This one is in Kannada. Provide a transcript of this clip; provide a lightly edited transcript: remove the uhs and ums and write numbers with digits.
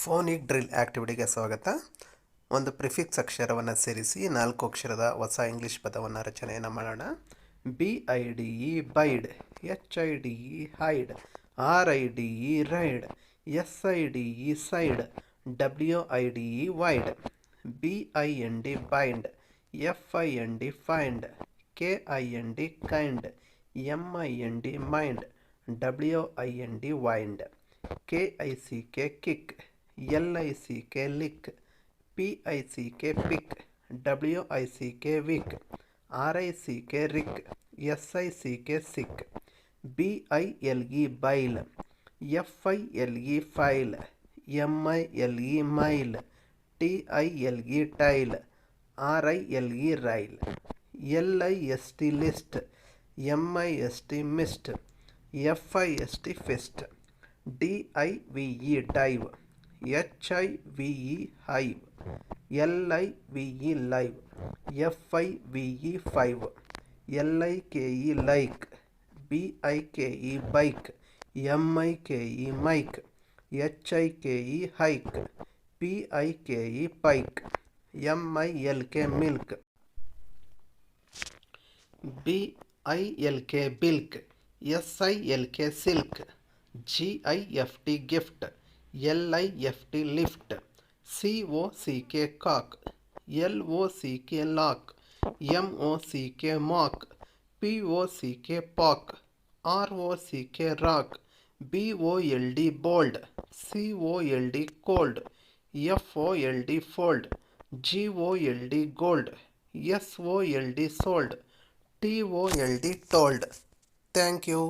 ಫೋನಿಕ್ ಡ್ರಿಲ್ ಆಕ್ಟಿವಿಟಿಗೆ ಸ್ವಾಗತ. ಒಂದು ಪ್ರಿಫಿಕ್ಸ್ ಅಕ್ಷರವನ್ನು ಸೇರಿಸಿ 4 ಅಕ್ಷರದ ಹೊಸ ಇಂಗ್ಲಿಷ್ ಪದವನ್ನು ರಚನೆಯನ್ನು ಮಾಡೋಣ. BIDE bide, HIDE hide, RIDE ride, SIDE side, WIDE wide, BIND bind, FIND find, KIND kind, MIND mind, WIND wind, KICK kick, LICK lick, PICK pick, WICK wick, RICK rick, SICK sick, BILE bile, FILE file, MILE mile, TILE tile, RILE rile, LIST list, MIST mist, FIST fist, DIVE dive, HIVE hive, LIVE live, FIVE five, LIKE like, BIKE bike, MIKE mike, HIKE hike, PIKE pike, MILK milk, BILK bilk, SILK silk, GIFT gift, LIFT lift, COCK cock, LOCK lock, MOCK mock, POCK pock, ROCK rock, BOLD bold, COLD cold, FOLD fold, GOLD gold, SOLD sold, TOLD told. Thank you.